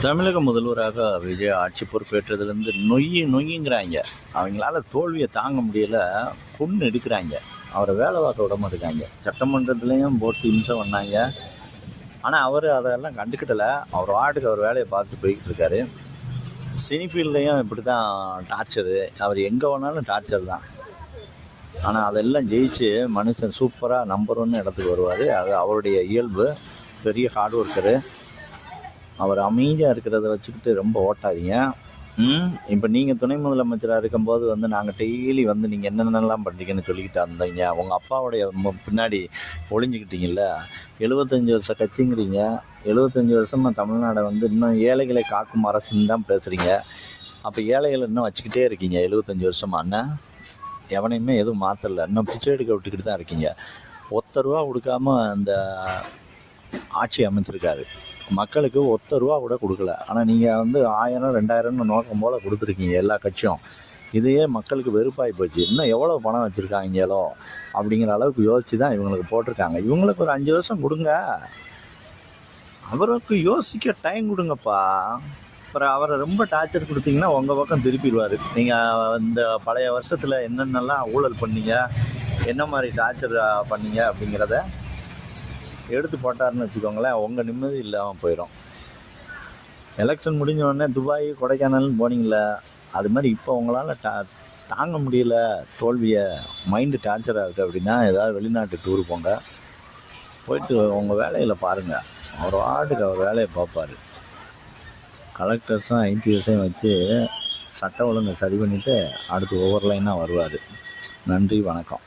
தமிழக முதல்வராக விஜய் ஆட்சி பொறுப்பேற்றதுலேருந்து நொய்யுங்கிறாங்க. அவங்களால தோல்வியை தாங்க முடியல, கொன்று எடுக்கிறாங்க. அவரை வேலை பார்க்க விட மாட்டேங்காங்க. சட்டமன்றத்துலேயும் போட்டு இம்சை பண்ணாங்க. ஆனால் அவர் அதெல்லாம் கண்டுக்கிட்டலை. அவர் வாட்டுக்கு அவர் வேலையை பார்த்து போய்கிட்டு இருக்காரு. சினி ஃபீல்ட்லேயும் இப்படி தான் டார்ச்சரு. அவர் எங்கே வேணாலும் டார்ச்சர் தான். ஆனால் அதெல்லாம் ஜெயிச்சு மனுஷன் சூப்பராக நம்பர் 1 இடத்துக்கு வருவார். அது அவருடைய இயல்பு. பெரிய ஹார்ட் ஒர்க்கரு. அவர் அமைதியாக இருக்கிறத வச்சுக்கிட்டு ரொம்ப ஓட்டாதீங்க. இப்போ நீங்கள் துணை முதலமைச்சராக இருக்கும்போது நாங்கள் டெய்லி நீங்கள் என்னென்னலாம் பண்ணுறீங்கன்னு சொல்லிக்கிட்டு இருந்தீங்க. உங்கள் அப்பாவுடைய பின்னாடி ஒளிஞ்சிக்கிட்டீங்கல்ல. 75 வருஷம் கட்சிங்கிறீங்க. 75 வருஷமாக தமிழ்நாடை இன்னும் ஏழைகளை காக்கும் அரசுன்னு தான் பேசுகிறீங்க. அப்போ ஏழைகளை இன்னும் வச்சுக்கிட்டே இருக்கீங்க 75 வருஷமாக. அண்ணன் எவனையுமே எதுவும் மாற்றலை. இன்னும் பிச்சை எடுக்க விட்டுக்கிட்டு தான் இருக்கீங்க. ₹1 கொடுக்காம அந்த ஆட்சி அமைச்சிருக்காரு. மக்களுக்கு ₹1 கூட கொடுக்கல. ஆனால் நீங்கள் 1000 2000 நோக்கம் போல் கொடுத்துருக்கீங்க எல்லா கட்சியும். இதையே மக்களுக்கு வெறுப்பாகி போச்சு. இன்னும் எவ்வளோ பணம் வச்சுருக்காங்களோ அப்படிங்கிற அளவுக்கு யோசித்து தான் இவங்களுக்கு போட்டிருக்காங்க. இவங்களுக்கு ஒரு 5 வருஷம் கொடுங்க. அவருக்கு யோசிக்க டைம் கொடுங்கப்பா. அப்புறம் அவரை ரொம்ப டார்ச்சர் கொடுத்தீங்கன்னா உங்கள் பக்கம் திருப்பிடுவார். நீங்கள் இந்த பழைய வருஷத்தில் என்னென்னலாம் ஊழல் பண்ணீங்க, என்ன மாதிரி டார்ச்சர் பண்ணீங்க அப்படிங்கிறத எடுத்து போட்டாருன்னு வச்சுக்கோங்களேன், உங்கள் நிம்மதி இல்லாமல் போயிடும். எலெக்ஷன் முடிஞ்ச உடனே துபாய் கொடைக்கானல்னு போனீங்களே, அது மாதிரி இப்போ உங்களால் தாங்க முடியல தோல்வியை, மைண்டு டார்ச்சராக இருக்குது அப்படின்னா ஏதாவது வெளிநாட்டு டூர் போங்க. போயிட்டு உங்கள் வேலையில் பாருங்கள். அவர் வாட்டுக்கு அவர் வேலையை பார்ப்பார். கலெக்டர்ஸும் ஐபிஎஸையும் வச்சு சட்ட ஒழுங்கை சரி பண்ணிவிட்டு அடுத்து ஒவ்வொரு லைனாக வருவார். நன்றி, வணக்கம்.